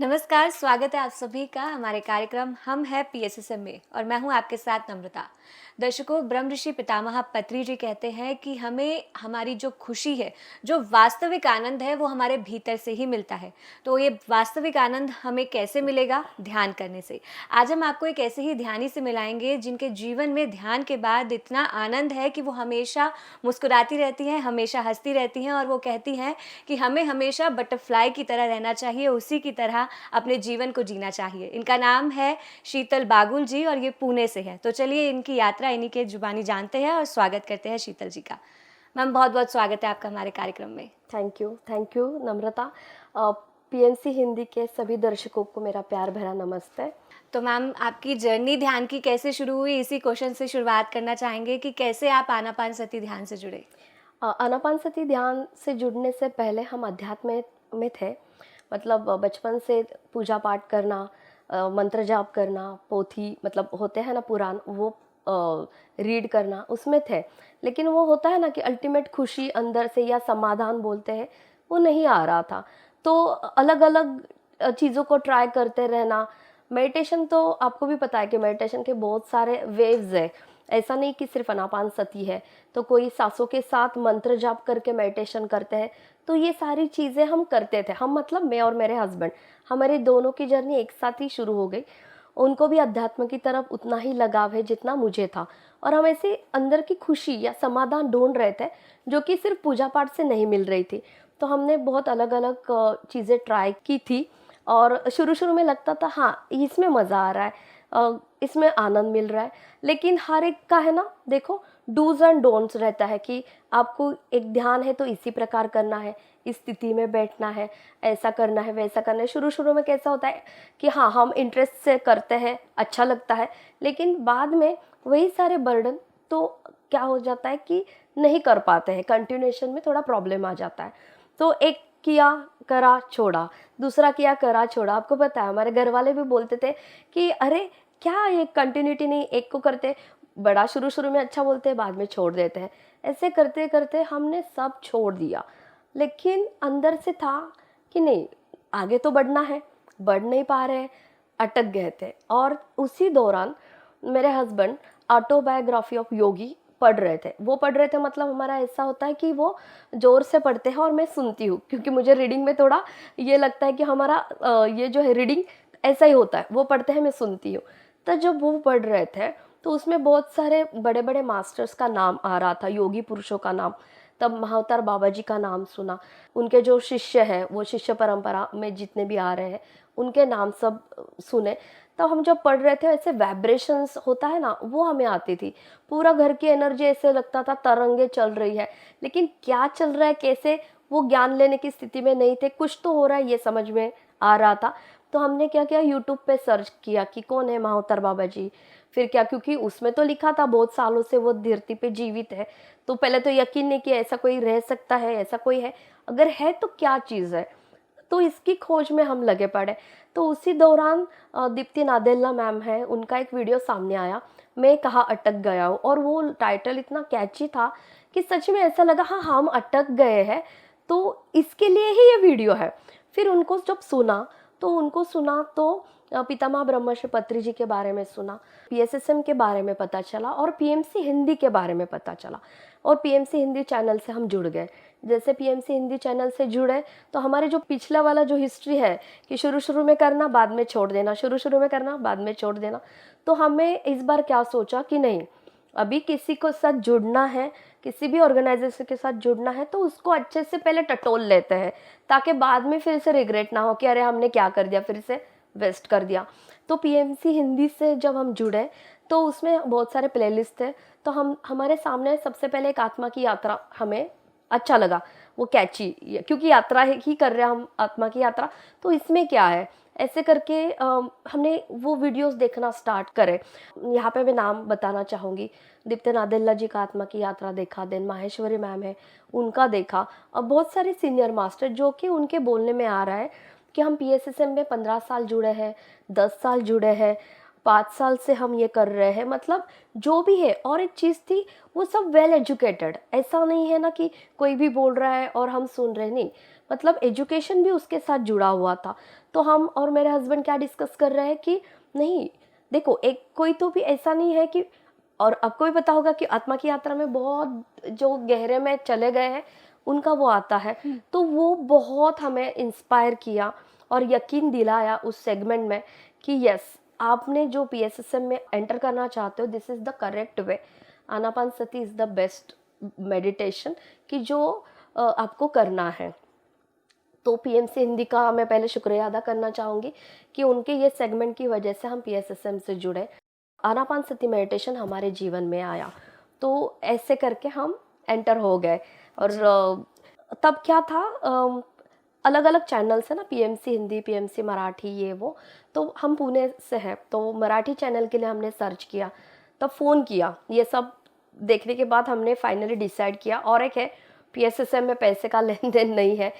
नमस्कार, स्वागत है आप सभी का हमारे कार्यक्रम हम है पीएसएसएम में और मैं हूं आपके साथ नम्रता। दर्शकों, ब्रह्म ऋषि पितामह पत्री जी कहते हैं कि हमें हमारी जो खुशी है, जो वास्तविक आनंद है वो हमारे भीतर से ही मिलता है। तो ये वास्तविक आनंद हमें कैसे मिलेगा? ध्यान करने से। आज हम आपको एक ऐसे ही ध्यानी से मिलाएंगे जिनके जीवन में ध्यान के बाद इतना आनंद है कि वो हमेशा मुस्कुराती रहती हैं, हमेशा हंसती रहती हैं और वो कहती हैं कि हमें हमेशा बटरफ्लाई की तरह रहना चाहिए, उसी की तरह अपने जीवन को जीना चाहिए। इनका नाम है शीतल बागुल जी और ये पुणे से है। तो चलिए इनकी यात्रा इन्हीं के जुबानी जानते हैं और स्वागत करते हैं शीतल जी का। मैम, बहुत बहुत स्वागत है आपका हमारे कार्यक्रम में। Thank you Namrata. PMC Hindi के सभी दर्शकों को मेरा प्यार भरा नमस्ते। तो मैम, आपकी जर्नी ध्यान की कैसे शुरू हुई, इसी क्वेश्चन से शुरुआत करना चाहेंगे कि कैसे आप आनापानसती ध्यान से जुड़े। आनापानसती ध्यान से जुड़ने से पहले हम अध्यात्म में थे। मतलब बचपन से पूजा पाठ करना, मंत्र जाप करना, पोथी मतलब होते हैं ना पुराण, वो रीड करना, उसमें थे। लेकिन वो होता है ना कि अल्टीमेट खुशी अंदर से या समाधान बोलते हैं, वो नहीं आ रहा था। तो अलग अलग चीज़ों को ट्राई करते रहना। मेडिटेशन तो आपको भी पता है कि मेडिटेशन के बहुत सारे वेव्स है। ऐसा नहीं कि सिर्फ आनापानसती है। तो कोई सांसों के साथ मंत्र जाप करके मेडिटेशन करते हैं। तो ये सारी चीज़ें हम करते थे। हम मतलब मैं और मेरे हस्बैंड, हमारी दोनों की जर्नी एक साथ ही शुरू हो गई। उनको भी अध्यात्म की तरफ उतना ही लगाव है जितना मुझे था, और हम ऐसे अंदर की खुशी या समाधान ढूंढ रहे थे जो कि सिर्फ पूजा पाठ से नहीं मिल रही थी। तो हमने बहुत अलग अलग चीज़ें ट्राई की थी, और शुरू शुरू में लगता था हाँ इसमें मज़ा आ रहा है, इसमें आनंद मिल रहा है। लेकिन हर एक का है ना, देखो डूज एंड डोंट्स रहता है कि आपको एक ध्यान है तो इसी प्रकार करना है, इस स्थिति में बैठना है, ऐसा करना है, वैसा करना है। शुरू शुरू में कैसा होता है कि हाँ हम इंटरेस्ट से करते हैं, अच्छा लगता है, लेकिन बाद में वही सारे बर्डन तो क्या हो जाता है कि नहीं कर पाते हैं, कंटिन्यूएशन में थोड़ा प्रॉब्लम आ जाता है। तो एक किया करा छोड़ा, दूसरा किया करा छोड़ा। आपको पता है हमारे घर वाले भी बोलते थे कि अरे क्या ये कंटिन्यूटी नहीं, एक को करते, बड़ा शुरू शुरू में अच्छा बोलते हैं, बाद में छोड़ देते हैं। ऐसे करते करते हमने सब छोड़ दिया। लेकिन अंदर से था कि नहीं, आगे तो बढ़ना है, बढ़ नहीं पा रहे, अटक गए थे। और उसी दौरान मेरे हस्बैंड ऑटोबायोग्राफी ऑफ योगी पढ़ रहे थे। वो पढ़ रहे थे मतलब हमारा ऐसा होता है कि वो ज़ोर से पढ़ते हैं और मैं सुनती हूँ, क्योंकि मुझे रीडिंग में थोड़ा ये लगता है कि हमारा ये जो है रीडिंग ऐसा ही होता है। वो पढ़ते हैं, मैं सुनती हूँ। तो जब वो पढ़ रहे थे तो उसमें बहुत सारे बड़े बड़े मास्टर्स का नाम आ रहा था, योगी पुरुषों का नाम। तब महाअवतार बाबा जी का नाम सुना। उनके जो शिष्य हैं, वो शिष्य परंपरा में जितने भी आ रहे हैं, उनके नाम सब सुने। तो हम जब पढ़ रहे थे ऐसे वाइब्रेशंस होता है ना, वो हमें आती थी। पूरा घर की एनर्जी ऐसे लगता था तरंगे चल रही है, लेकिन क्या चल रहा है कैसे, वो ज्ञान लेने की स्थिति में नहीं थे। कुछ तो हो रहा है ये समझ में आ रहा था। तो हमने क्या किया, यूट्यूब पे सर्च किया कि कौन है महाअवतार बाबा जी। फिर क्या, क्योंकि उसमें तो लिखा था बहुत सालों से वो धरती पे जीवित है, तो पहले तो यकीन नहीं कि ऐसा कोई रह सकता है, ऐसा कोई है, अगर है तो क्या चीज़ है। तो इसकी खोज में हम लगे पड़े। तो उसी दौरान दीप्ति नादेला मैम है, उनका एक वीडियो सामने आया, मैं कहाँ अटक गया हूँ। और वो टाइटल इतना कैची था कि सच में ऐसा लगा हाँ हम अटक गए हैं, तो इसके लिए ही ये वीडियो है। फिर उनको जब सुना तो पितामह ब्रह्मर्षि पत्री जी के बारे में सुना, पीएसएसएम के बारे में पता चला, और पीएमसी हिंदी के बारे में पता चला। और पीएमसी हिंदी चैनल से हम जुड़ गए। जैसे पीएमसी हिंदी चैनल से जुड़े तो हमारे जो पिछला वाला जो हिस्ट्री है कि शुरू शुरू में करना बाद में छोड़ देना, शुरू शुरू में करना बाद में छोड़ देना, तो हमें इस बार क्या सोचा कि नहीं, अभी किसी को साथ जुड़ना है, किसी भी ऑर्गेनाइजेशन के साथ जुड़ना है, तो उसको अच्छे से पहले टटोल लेते हैं, ताकि बाद में फिर से रिग्रेट ना हो कि अरे हमने क्या कर दिया, फिर से वेस्ट कर दिया। तो पीएमसी हिंदी से जब हम जुड़े तो उसमें बहुत सारे प्लेलिस्ट थे। तो हमारे सामने सबसे पहले एक आत्मा की यात्रा हमें अच्छा लगा, वो कैची, क्योंकि यात्रा ही कर रहे हैं हम, आत्मा की यात्रा, तो इसमें क्या है, ऐसे करके हमने वो वीडियोस देखना स्टार्ट करे। यहाँ पे मैं नाम बताना चाहूँगी, दीप्ति नादेला जी का आत्मा की यात्रा देखा, देन माहेश्वरी मैम है, उनका देखा। अब बहुत सारे सीनियर मास्टर जो कि उनके बोलने में आ रहा है कि हम पीएसएसएम में 15 साल जुड़े हैं, 10 साल जुड़े हैं, 5 साल से हम ये कर रहे हैं, मतलब जो भी है। और एक चीज़ थी, वो सब वेल एजुकेटेड, ऐसा नहीं है ना कि कोई भी बोल रहा है और हम सुन रहे नहीं, मतलब एजुकेशन भी उसके साथ जुड़ा हुआ था। तो हम और मेरे हस्बैंड क्या डिस्कस कर रहे हैं कि नहीं, देखो एक कोई तो भी ऐसा नहीं है कि, और आपको भी पता होगा कि आत्मा की यात्रा में बहुत जो गहरे में चले गए हैं उनका वो आता है। तो वो बहुत हमें इंस्पायर किया और यकीन दिलाया उस सेगमेंट में कि यस, आपने जो पीएसएसएम में एंटर करना चाहते हो, this is the correct way. Anapanasati is the best meditation कि जो आपको करना है। तो पीएमसी हिंदी का मैं पहले शुक्रिया अदा करना चाहूँगी कि उनके ये सेगमेंट की वजह से हम पीएसएसएम से जुड़े, आनापानसती मेडिटेशन हमारे जीवन में आया। तो ऐसे करके हम एंटर हो गए। और तब क्या था, अलग अलग चैनल्स है ना, पीएमसी हिंदी, पीएमसी मराठी, ये वो। तो हम पुणे से हैं, तो मराठी चैनल के लिए हमने सर्च किया, तब फ़ोन किया। ये सब देखने के बाद हमने फाइनली डिसाइड किया। और एक है, पीएसएसएम में पैसे का लेन देन नहीं है।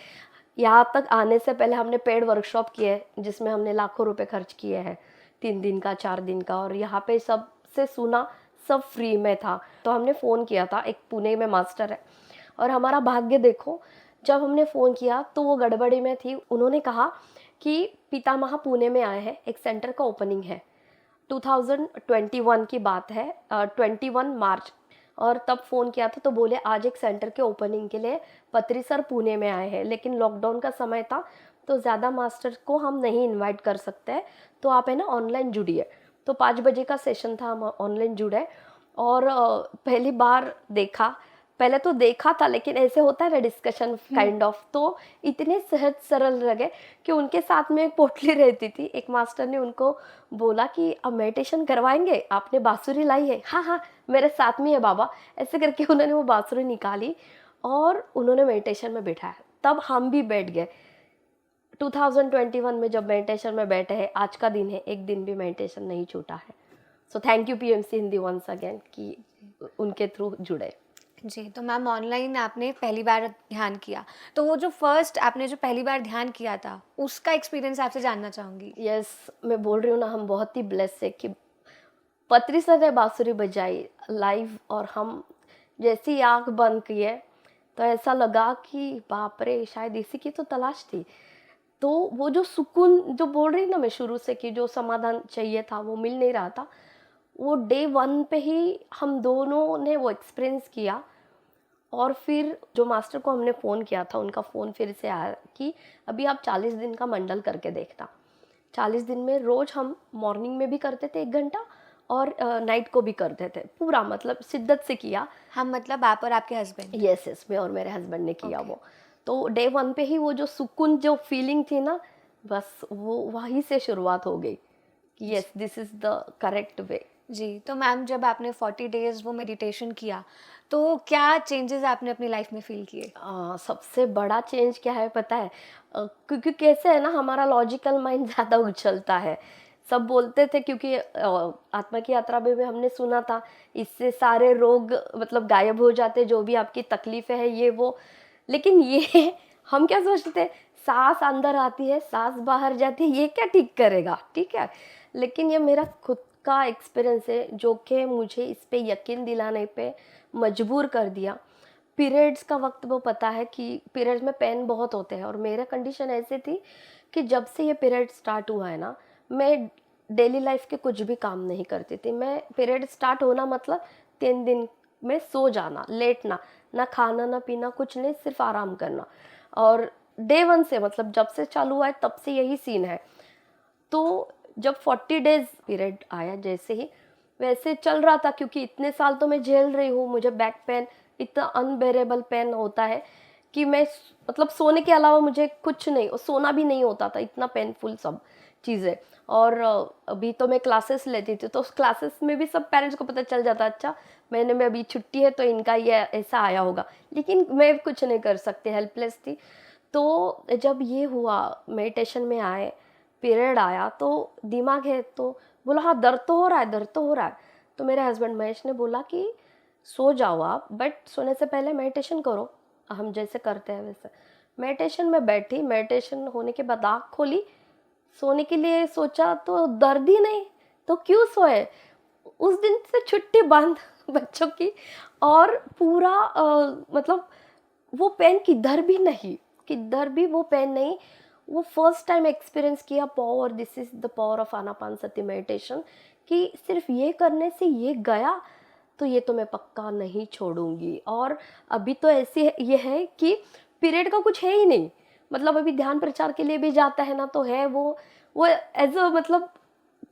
यहाँ तक आने से पहले हमने पेड वर्कशॉप किए जिसमें हमने लाखों रुपए खर्च किए हैं, 3 दिन का, 4 दिन का। और यहाँ पे सबसे सुना, सब फ्री में था। तो हमने फ़ोन किया था, एक पुणे में मास्टर है, और हमारा भाग्य देखो, जब हमने फ़ोन किया तो वो गड़बड़ी में थी। उन्होंने कहा कि पितामह पुणे में आए हैं, एक सेंटर का ओपनिंग है। 2021 की बात है, 21 मार्च। और तब फ़ोन किया था तो बोले आज एक सेंटर के ओपनिंग के लिए पत्री सर पुणे में आए हैं, लेकिन लॉकडाउन का समय था तो ज़्यादा मास्टर को हम नहीं इनवाइट कर सकते हैं, तो आप है ना ऑनलाइन जुड़िए। तो 5 बजे का सेशन था, हम ऑनलाइन जुड़े। और पहली बार देखा, पहले तो देखा था, लेकिन ऐसे होता है ना डिस्कशन काइंड ऑफ, तो इतने सहज सरल लगे कि उनके साथ में एक पोटली रहती थी। एक मास्टर ने उनको बोला कि अब मेडिटेशन करवाएंगे, आपने बांसुरी लाई है? हाँ हाँ, मेरे साथ में है बाबा। ऐसे करके उन्होंने वो बांसुरी निकाली और उन्होंने मेडिटेशन में बैठाया। तब हम भी बैठ गए। 2021 में जब मेडिटेशन में बैठे हैं, आज का दिन है, एक दिन भी मेडिटेशन नहीं छूटा है। So thank you PMC Hindi once again कि उनके थ्रू जुड़े। जी, तो मैम ऑनलाइन आपने पहली बार ध्यान किया, तो वो जो फर्स्ट आपने जो पहली बार ध्यान किया था, उसका एक्सपीरियंस आपसे जानना चाहूँगी? यस, मैं बोल रही हूँ ना, हम बहुत ही ब्लेस है कि पत्री सर ने बांसुरी बजाई लाइव, और हम जैसी आँख बंद किए तो ऐसा लगा कि बाप रे, शायद इसी की तो तलाश थी। तो वो जो सुकून जो बोल रही ना मैं शुरू से, कि जो समाधान चाहिए था वो मिल नहीं रहा था, वो डे 1 पे ही हम दोनों ने वो एक्सपीरियंस किया। और फिर जो मास्टर को हमने फ़ोन किया था, उनका फ़ोन फिर से आया कि अभी आप 40 दिन का मंडल करके देखना। 40 दिन में रोज़ हम मॉर्निंग में भी करते थे 1 घंटा, और नाइट को भी करते थे, पूरा मतलब शिद्दत से किया। हम मतलब आप और आपके हस्बैंड? यस यस, मैं और मेरे हस्बैंड ने किया ओके। वो। तो डे 1 पे ही वो जो सुकून, जो फीलिंग थी ना, बस वो वहीं से शुरुआत हो गई कि yes, this is the correct way. जी, तो मैम जब आपने 40 डेज़ वो मेडिटेशन किया, तो क्या चेंजेस आपने अपनी लाइफ में फ़ील किए? सबसे बड़ा चेंज क्या है पता है? क्योंकि कैसे है ना, हमारा लॉजिकल माइंड ज़्यादा उछलता है। सब बोलते थे, क्योंकि आत्मा की यात्रा में भी हमने सुना था, इससे सारे रोग मतलब गायब हो जाते, जो भी आपकी तकलीफ़ें हैं ये वो। लेकिन ये हम क्या सोचते थे, साँस अंदर आती है, साँस बाहर जाती है, ये क्या ठीक करेगा, ठीक है? लेकिन ये मेरा खुद का एक्सपीरियंस है जो कि मुझे इस पे यकीन दिलाने पे मजबूर कर दिया। पीरियड्स का वक्त वो पता है कि पीरियड्स में पेन बहुत होते हैं, और मेरा कंडीशन ऐसी थी कि जब से ये पीरियड स्टार्ट हुआ है ना, मैं डेली लाइफ के कुछ भी काम नहीं करती थी। मैं पीरियड स्टार्ट होना मतलब 3 दिन में सो जाना, लेटना, ना खाना ना पीना, कुछ नहीं, सिर्फ आराम करना। और डे 1 से, मतलब जब से चालू हुआ है तब से यही सीन है। तो जब 40 डेज़ पीरियड आया, जैसे ही वैसे चल रहा था, क्योंकि इतने साल तो मैं झेल रही हूँ, मुझे बैक पेन, इतना अनबेरेबल पेन होता है कि मैं मतलब सोने के अलावा मुझे कुछ नहीं, और सोना भी नहीं होता था, इतना पेनफुल सब चीज़ें। और अभी तो मैं क्लासेस लेती थी, तो उस क्लासेस में भी सब पेरेंट्स को पता चल जाता, अच्छा महीने में अभी छुट्टी है तो इनका ये ऐसा आया होगा, लेकिन मैं कुछ नहीं कर सकती, हेल्पलेस थी। तो जब ये हुआ, मेडिटेशन में आए, पीरियड आया, तो दिमाग है तो बोला हाँ, दर्द तो हो रहा है, दर्द तो हो रहा है। तो मेरे हस्बैंड महेश ने बोला कि सो जाओ आप, बट सोने से पहले मेडिटेशन करो, हम जैसे करते हैं वैसे। मेडिटेशन में बैठी, मेडिटेशन होने के बाद आँख खोली, सोने के लिए सोचा तो दर्द ही नहीं। तो क्यों सोए? उस दिन से छुट्टी बंद बच्चों की। और पूरा मतलब वो पेन किधर भी वो पेन नहीं। वो फर्स्ट टाइम एक्सपीरियंस किया power, this is the power of Anapanasati meditation, कि सिर्फ ये करने से ये गया तो ये तो मैं पक्का नहीं छोड़ूंगी। और अभी तो ऐसे ये है कि पीरियड का कुछ है ही नहीं। मतलब अभी ध्यान प्रचार के लिए भी जाता है ना, तो है वो एज अ मतलब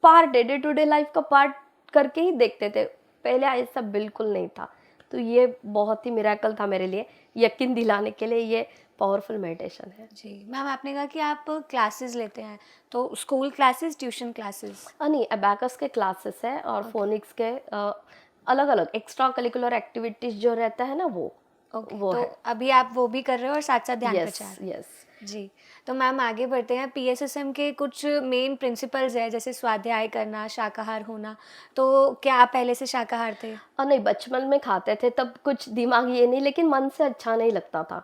पार्ट है, डे टू डे लाइफ का पार्ट करके ही देखते थे। पहले ऐसा बिल्कुल नहीं था। तो ये बहुत ही मिरेकल था मेरे लिए, यकीन दिलाने के लिए ये पावरफुल मेडिटेशन है। जी मैम, आपने कहा कि आप क्लासेस लेते हैं, तो स्कूल क्लासेस, ट्यूशन क्लासेस? नहीं, अबैकस के क्लासेस है और ओके। फोनिक्स के अलग अलग एक्स्ट्रा करिकुलर एक्टिविटीज जो रहता है ना ओके, वो तो है। अभी आप वो भी कर रहे हो और साथ साथ ध्यान यस प्रचार? यस। जी। तो मैम आगे बढ़ते हैं। पीएसएसएम के कुछ मेन प्रिंसिपल्स हैं, जैसे स्वाध्याय करना, शाकाहार होना। तो क्या आप पहले से शाकाहार थे? और नहीं, बचपन में खाते थे तब कुछ दिमाग ये नहीं, लेकिन मन से अच्छा नहीं लगता था।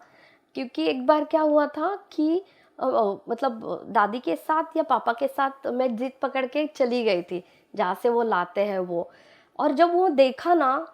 क्योंकि एक बार क्या हुआ था कि मतलब दादी के साथ या पापा के साथ मैं जिद पकड़ के चली गई थी जहाँ से वो लाते हैं वो। और जब वो देखा ना,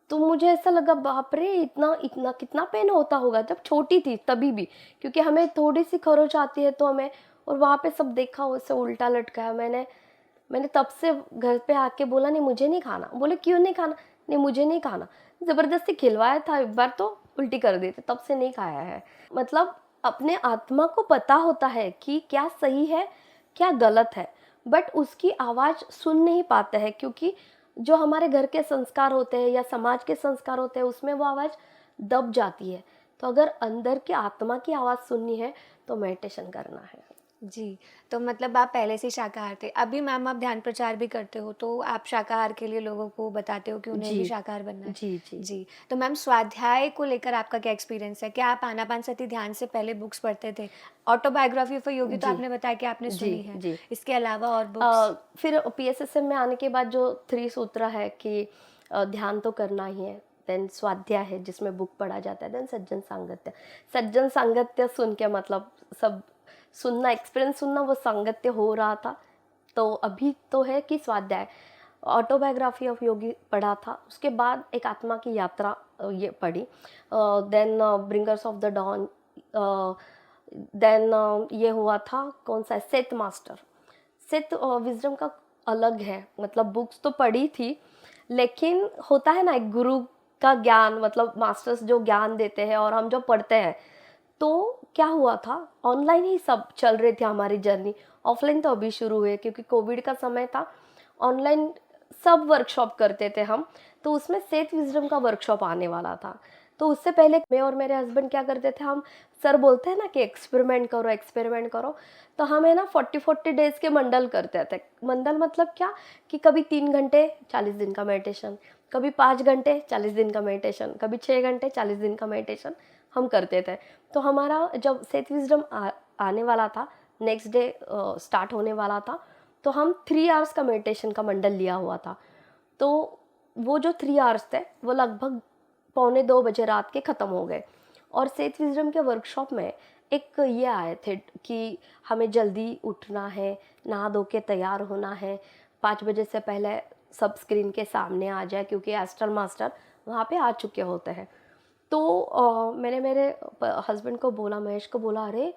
तो मुझे ऐसा लगा बाप रे, इतना इतना कितना पेन होता होगा। जब छोटी थी तभी भी, क्योंकि हमें थोड़ी सी खरोच आती है तो हमें, और वहाँ पे सब देखा उसे उल्टा लटका है। मैंने तब से घर पे आके बोला नहीं मुझे नहीं खाना। बोले क्यों नहीं खाना? नहीं मुझे नहीं खाना। ज़बरदस्ती खिलवाया था एक बार तो उल्टी कर दी थी, तब से नहीं खाया है। मतलब अपने आत्मा को पता होता है कि क्या सही है क्या गलत है, बट उसकी आवाज़ सुन नहीं पाते हैं, क्योंकि जो हमारे घर के संस्कार होते हैं या समाज के संस्कार होते हैं उसमें वो आवाज़ दब जाती है। तो अगर अंदर की आत्मा की आवाज़ सुननी है तो मेडिटेशन करना है। जी, तो मतलब आप पहले से शाकाहार थे। अभी मैम आप ध्यान प्रचार भी करते हो, तो आप शाकाहार के लिए लोगों को बताते हो कि उन्हें जी भी शाकाहार बनना है। जी जी। जी, तो मैम स्वाध्याय को लेकर आपका क्या एक्सपीरियंस है? क्या आप आनापानसती ध्यान से पहले बुक्स पढ़ते थे? ऑटोबायोग्राफी ऑफ अ योगी तो जी आपने बताया कि आपने जी सुनी है। जी। इसके अलावा और बुक्स? फिर पीएसएसएम में आने के बाद जो 3 सूत्र है कि ध्यान तो करना ही है, देन स्वाध्याय है जिसमें बुक पढ़ा जाता है, देन सज्जन सांगत्य। सज्जन सांगत्य सुन के मतलब सब सुनना, एक्सपीरियंस सुनना, वो सांगत्य हो रहा था। तो अभी तो है कि स्वाध्याय, ऑटोबायोग्राफी ऑफ योगी पढ़ा था, उसके बाद एक आत्मा की यात्रा ये पढ़ी, then bringers of the dawn, then ये हुआ था कौन सा, सेथ मास्टर। सेथ विजडम का अलग है, मतलब बुक्स तो पढ़ी थी, लेकिन होता है ना एक गुरु का ज्ञान, मतलब मास्टर्स जो ज्ञान देते हैं और हम जो पढ़ते हैं। तो क्या हुआ था, ऑनलाइन ही सब चल रही थी हमारी जर्नी। ऑफलाइन तो अभी शुरू हुए क्योंकि कोविड का समय था। ऑनलाइन सब वर्कशॉप करते थे हम। तो उसमें सेथ विजडम का वर्कशॉप आने वाला था। तो उससे पहले मैं और मेरे हस्बैंड क्या करते थे, हम सर बोलते हैं ना कि एक्सपेरिमेंट करो एक्सपेरिमेंट करो, तो हम है ना 40 डेज के मंडल करते थे। मंडल मतलब क्या, कि कभी 3 घंटे 40 दिन का मेडिटेशन, कभी 5 घंटे 40 दिन का मेडिटेशन, कभी 6 घंटे 40 दिन का मेडिटेशन हम करते थे। तो हमारा जब सेथ विजडम आने वाला था, नेक्स्ट डे स्टार्ट होने वाला था, तो हम 3 आवर्स का मेडिटेशन का मंडल लिया हुआ था। तो वो जो 3 आवर्स थे वो लगभग 1:45 बजे रात के ख़त्म हो गए। और सेथ विजडम के वर्कशॉप में एक ये आए थे कि हमें जल्दी उठना है, नहा धो के तैयार होना है, 5 बजे से पहले सब स्क्रीन के सामने आ जाए, क्योंकि एस्ट्रल मास्टर वहाँ पे आ चुके होते हैं। तो मैंने मेरे हस्बैंड को बोला, महेश को बोला, अरे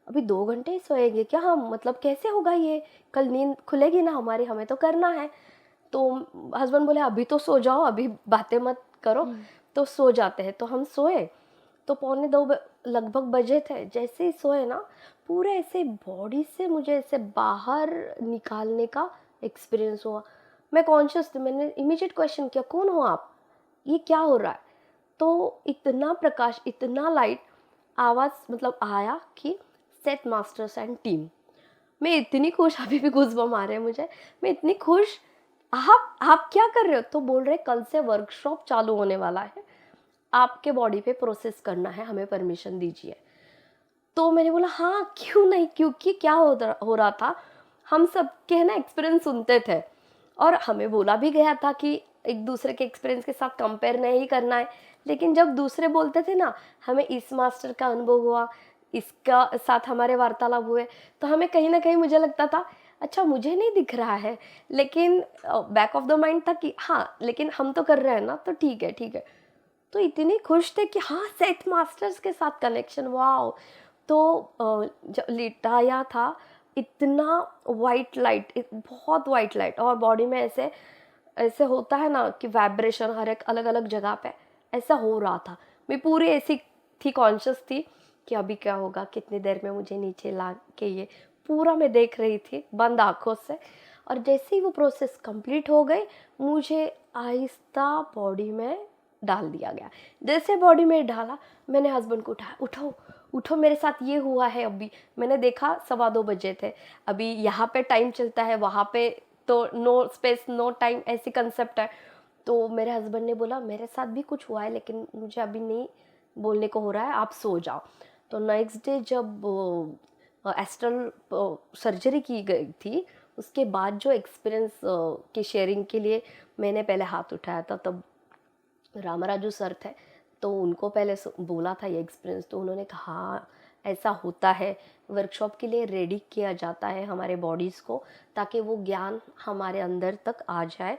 अभी 2 घंटे ही सोएंगे क्या हम, मतलब कैसे होगा ये, कल नींद खुलेगी ना हमारी, हमें तो करना है। तो हस्बैंड बोले अभी तो सो जाओ, अभी बातें मत करो। तो सो जाते हैं। तो हम सोए, तो 1:45 लगभग बजे थे। जैसे ही सोए ना, पूरे ऐसे बॉडी से मुझे ऐसे बाहर निकालने का एक्सपीरियंस हुआ। मैं कॉन्शियस थी, मैंने इमीडिएट क्वेश्चन किया, कौन हो आप, ये क्या हो रहा है? तो इतना प्रकाश, इतना लाइट, आवाज़ मतलब आया कि सेट मास्टर्स एंड टीम। मैं इतनी खुश, अभी भी गूज़बम्प आ रहे हैं मुझे, मैं इतनी खुश। आप क्या कर रहे हो? तो बोल रहे कल से वर्कशॉप चालू होने वाला है, आपके बॉडी पे प्रोसेस करना है, हमें परमिशन दीजिए। तो मैंने बोला हाँ क्यों नहीं, क्योंकि क्या हो रहा था, हम सब के है ना एक्सपीरियंस सुनते थे, और हमें बोला भी गया था कि एक दूसरे के एक्सपीरियंस के साथ कंपेयर नहीं करना है। लेकिन जब दूसरे बोलते थे ना, हमें इस मास्टर का अनुभव हुआ, इसका साथ हमारे वार्तालाप हुए, तो हमें कहीं ना कहीं मुझे लगता था अच्छा मुझे नहीं दिख रहा है, लेकिन बैक ऑफ द माइंड था कि हाँ लेकिन हम तो कर रहे हैं ना, तो ठीक है ठीक है। तो इतने खुश थे कि हाँ सेथ मास्टर्स के साथ कनेक्शन, वाओ। तो जब लिटाया था, इतना वाइट लाइट, बहुत वाइट लाइट, और बॉडी में ऐसे ऐसे होता है ना कि वाइब्रेशन हर एक अलग अलग जगह पे ऐसा हो रहा था। मैं पूरी ऐसी थी, कॉन्शियस थी कि अभी क्या होगा, कितनी देर में मुझे नीचे ला के, ये पूरा मैं देख रही थी बंद आंखों से। और जैसे ही वो प्रोसेस कंप्लीट हो गई, मुझे आहिस्ता बॉडी में डाल दिया गया। जैसे बॉडी में डाला, मैंने हस्बैंड को उठाया, उठो उठो मेरे साथ ये हुआ है अभी। मैंने देखा 2:15 थे, अभी यहाँ पे टाइम चलता है, वहाँ पे तो नो स्पेस नो टाइम ऐसी कंसेप्ट है। तो मेरे हस्बैंड ने बोला मेरे साथ भी कुछ हुआ है, लेकिन मुझे अभी नहीं बोलने को हो रहा है, आप सो जाओ। तो नेक्स्ट डे जब एस्ट्रल सर्जरी की गई थी, उसके बाद जो एक्सपीरियंस की शेयरिंग के लिए मैंने पहले हाथ उठाया था, तब रामराजू सर थे, तो उनको पहले बोला था ये एक्सपीरियंस। तो उन्होंने कहा हाँ ऐसा होता है, वर्कशॉप के लिए रेडी किया जाता है हमारे बॉडीज़ को, ताकि वो ज्ञान हमारे अंदर तक आ जाए।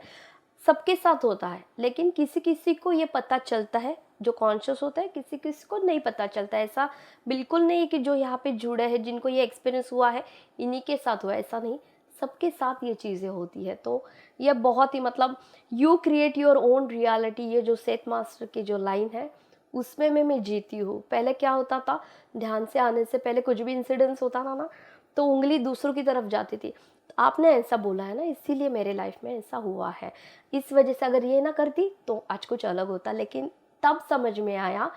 सबके साथ होता है, लेकिन किसी किसी को ये पता चलता है जो कॉन्शियस होता है, किसी किसी को नहीं पता चलता। ऐसा बिल्कुल नहीं कि जो यहाँ पे जुड़े हैं जिनको ये एक्सपीरियंस हुआ है इन्हीं के साथ हुआ, ऐसा नहीं, सबके साथ ये चीज़ें होती है। तो ये बहुत ही मतलब you create your own reality, ये जो सेठ मास्टर की जो लाइन है उसमें मैं जीती हूँ। पहले क्या होता था, ध्यान से आने से पहले कुछ भी इंसिडेंस होता था ना, तो उंगली दूसरों की तरफ जाती थी। आपने ऐसा बोला है ना, इसीलिए मेरे लाइफ में ऐसा हुआ है, इस वजह से अगर ये ना करती तो आज कुछ अलग होता। लेकिन तब समझ में आया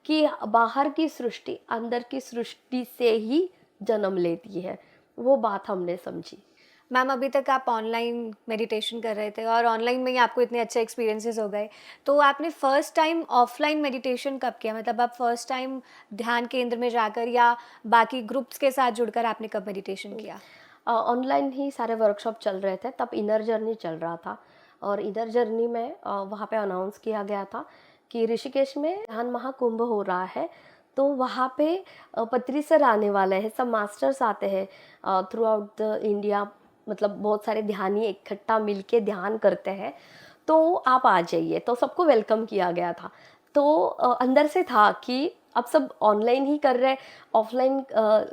कि बाहर की सृष्टि अंदर की सृष्टि से ही जन्म लेती है, वो बात हमने समझी। मैम अभी तक आप ऑनलाइन मेडिटेशन कर रहे थे और ऑनलाइन में ही आपको इतने अच्छे एक्सपीरियंसेस हो गए, तो आपने फर्स्ट टाइम ऑफलाइन मेडिटेशन कब किया? मतलब आप फर्स्ट टाइम ध्यान केंद्र में जाकर या बाकी ग्रुप्स के साथ जुड़कर आपने कब मेडिटेशन किया? ऑनलाइन ही सारे वर्कशॉप चल रहे थे, तब इनर जर्नी चल रहा था। और इनर जर्नी में वहाँ पे अनाउंस किया गया था कि ऋषिकेश में ध्यान महाकुंभ हो रहा है, तो वहाँ पे पत्री सर आने वाले हैं, सब मास्टर्स आते हैं थ्रू आउट द इंडिया, मतलब बहुत सारे ध्यानी इकट्ठा मिलके ध्यान करते हैं, तो आप आ जाइए। तो सबको वेलकम किया गया था। तो अंदर से था कि अब सब ऑनलाइन ही कर रहे हैं, ऑफलाइन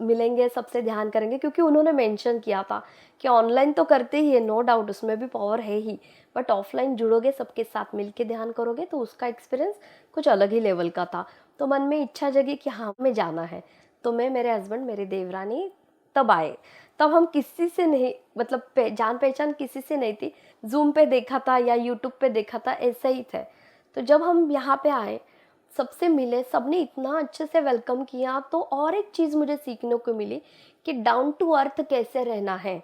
मिलेंगे सबसे ध्यान करेंगे, क्योंकि उन्होंने मेंशन किया था कि ऑनलाइन तो करते ही है, नो डाउट उसमें भी पावर है ही, बट ऑफलाइन जुड़ोगे सबके साथ मिलके ध्यान करोगे तो उसका एक्सपीरियंस कुछ अलग ही लेवल का था। तो मन में इच्छा जगी कि हाँ हमें जाना है। तो मैं, मेरे हस्बैंड, मेरी देवरानी तब आए। तब हम किसी से नहीं, मतलब जान पहचान किसी से नहीं थी, जूम पे देखा था या यूट्यूब पे देखा था, ऐसे ही थे। तो जब हम यहाँ पे आए, सबसे मिले, सबने इतना अच्छे से वेलकम किया। तो और एक चीज़ मुझे सीखने को मिली कि डाउन टू अर्थ कैसे रहना है,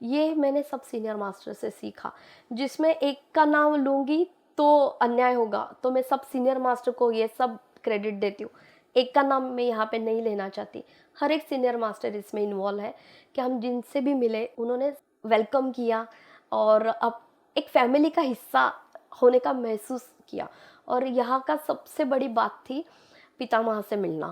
ये मैंने सब सीनियर मास्टर से सीखा। जिसमें एक का नाम लूँगी तो अन्याय होगा, तो मैं सब सीनियर मास्टर को ये सब क्रेडिट देती हूँ। एक का नाम मैं यहाँ पे नहीं लेना चाहती, हर एक सीनियर मास्टर इसमें इन्वॉल्व है कि हम जिनसे भी मिले उन्होंने वेलकम किया और अब एक फैमिली का हिस्सा होने का महसूस किया। और यहाँ का सबसे बड़ी बात थी पितामह से मिलना।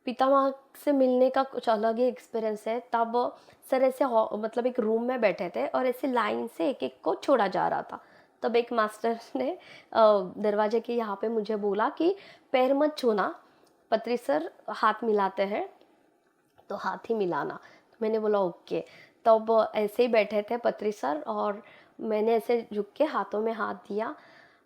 पितामह से मिलने का कुछ अलग ही एक्सपीरियंस है। तब सर ऐसे मतलब एक रूम में बैठे थे और ऐसे लाइन से एक एक को छोड़ा जा रहा था। तब एक मास्टर ने दरवाजे के यहाँ पे मुझे बोला कि पैर मत छूना, पत्री सर हाथ मिलाते हैं तो हाथ ही मिलाना। तो मैंने बोला ओके। तब ऐसे ही बैठे थे पत्री सर और मैंने ऐसे झुक के हाथों में हाथ दिया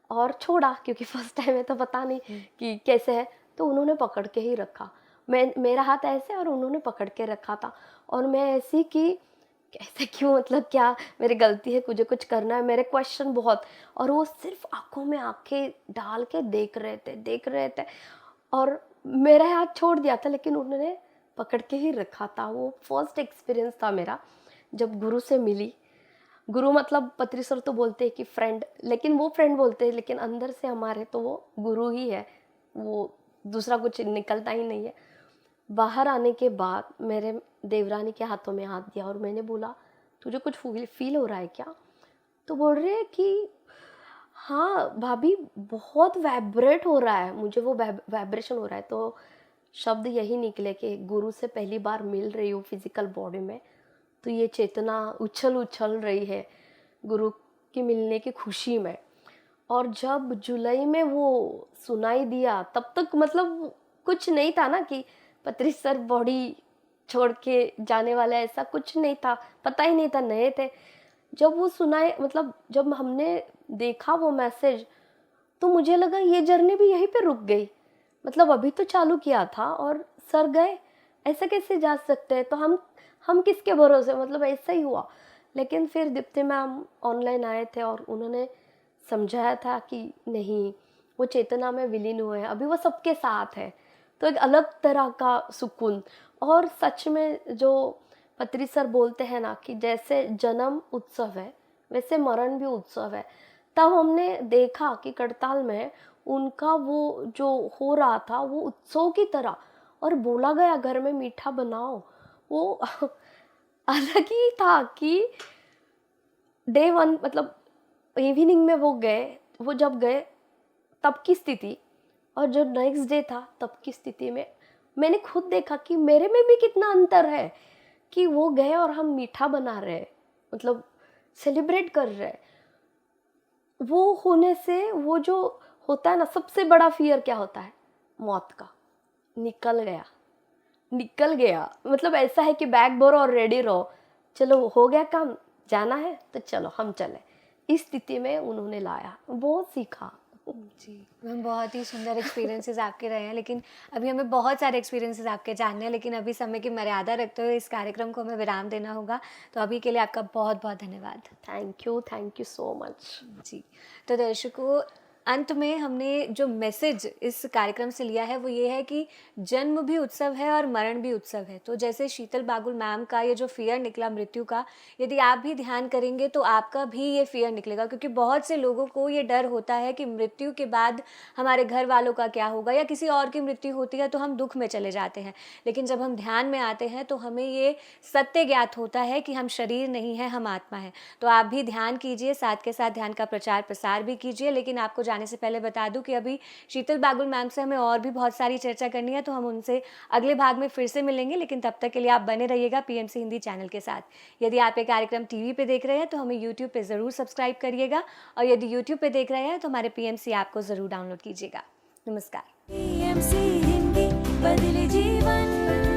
और छोड़ा, क्योंकि फर्स्ट टाइम है तो पता नहीं कि कैसे है। तो उन्होंने पकड़ के ही रखा, मैं, मेरा हाथ ऐसे और उन्होंने पकड़ के रखा था। और मैं ऐसी कि कैसे, क्यों, मतलब क्या मेरी गलती है, मुझे कुछ करना है, मेरे क्वेश्चन बहुत। और वो सिर्फ आंखों में आंखें डाल के देख रहे थे। और मेरा हाथ छोड़ दिया था लेकिन उन्होंने पकड़ के ही रखा था। वो फर्स्ट एक्सपीरियंस था मेरा जब गुरु से मिली। गुरु मतलब पत्री सर तो बोलते हैं कि फ्रेंड, लेकिन वो फ्रेंड बोलते हैं, लेकिन अंदर से हमारे तो वो गुरु ही है, वो दूसरा कुछ निकलता ही नहीं है। बाहर आने के बाद मेरे देवरानी के हाथों में हाथ दिया और मैंने बोला तुझे कुछ फील हो रहा है क्या? तो बोल रहे हैं कि हाँ भाभी बहुत वाइब्रेट हो रहा है, मुझे वो वाइब्रेशन हो रहा है। तो शब्द यही निकले कि गुरु से पहली बार मिल रही हूँ फिजिकल बॉडी में, तो ये चेतना उछल उछल रही है गुरु की मिलने की खुशी में। और जब जुलाई में वो सुनाई दिया तब तक मतलब कुछ नहीं था ना कि पत्री सर बॉडी छोड़ के जाने वाला है, ऐसा कुछ नहीं था, पता ही नहीं था, नए थे। जब वो सुनाए मतलब जब हमने देखा वो मैसेज तो मुझे लगा ये जर्नी भी यहीं पे रुक गई। मतलब अभी तो चालू किया था और सर गए, ऐसा कैसे जा सकते हैं? तो हम किसके भरोसे, मतलब ऐसा ही हुआ। लेकिन फिर दीप्ति मैम ऑनलाइन आए थे और उन्होंने समझाया था कि नहीं, वो चेतना में विलीन हुए हैं, अभी वो सबके साथ है। तो एक अलग तरह का सुकून। और सच में जो पत्री सर बोलते हैं ना कि जैसे जन्म उत्सव है वैसे मरण भी उत्सव है। तब हमने देखा कि करताल में उनका वो जो हो रहा था वो उत्सव की तरह, और बोला गया घर में मीठा बनाओ, वो अलग ही था कि डे वन मतलब इवनिंग में वो गए, वो जब गए तब की स्थिति और जो नेक्स्ट डे था तब की स्थिति में मैंने खुद देखा कि मेरे में भी कितना अंतर है कि वो गए और हम मीठा बना रहे हैं, मतलब सेलिब्रेट कर रहे हैं। वो होने से वो जो होता है ना, सबसे बड़ा फियर क्या होता है? मौत का। निकल गया, निकल गया। मतलब ऐसा है कि बैग भरो और रेडी रहो, चलो हो गया काम, जाना है तो चलो हम चले। इस स्थिति में उन्होंने लाया, बहुत सीखा। जी मैम, बहुत ही सुंदर एक्सपीरियंसेस आपके रहे हैं, लेकिन अभी हमें बहुत सारे एक्सपीरियंसेस आपके जानने हैं, लेकिन अभी समय की मर्यादा रखते हुए इस कार्यक्रम को हमें विराम देना होगा। तो अभी के लिए आपका बहुत बहुत धन्यवाद। Thank you so much. जी, तो दर्शकों, अंत में हमने जो मैसेज इस कार्यक्रम से लिया है वो ये है कि जन्म भी उत्सव है और मरण भी उत्सव है। तो जैसे शीतल बागुल मैम का ये जो फियर निकला मृत्यु का, यदि आप भी ध्यान करेंगे तो आपका भी ये फियर निकलेगा, क्योंकि बहुत से लोगों को ये डर होता है कि मृत्यु के बाद हमारे घर वालों का क्या होगा, या किसी और की मृत्यु होती है तो हम दुख में चले जाते हैं। लेकिन जब हम ध्यान में आते हैं तो हमें ये सत्य ज्ञात होता है कि हम शरीर नहीं है, हम आत्मा है। तो आप भी ध्यान कीजिए, साथ के साथ ध्यान का प्रचार प्रसार भी कीजिए। लेकिन आपको जाने से पहले बता दूं कि अभी शीतल बागुल मैम से हमें और भी बहुत सारी चर्चा करनी है, तो हम उनसे अगले भाग में फिर से मिलेंगे। लेकिन तब तक के लिए आप बने रहिएगा पीएमसी हिंदी चैनल के साथ। यदि आप ये कार्यक्रम टीवी पे देख रहे हैं तो हमें यूट्यूब पे ज़रूर सब्सक्राइब करिएगा, और यदि यूट्यूब पे देख रहे हैं तो हमारे पीएमसी ऐप को ज़रूर डाउनलोड कीजिएगा। नमस्कार। पीएमसी हिंदी, बदले जीवन।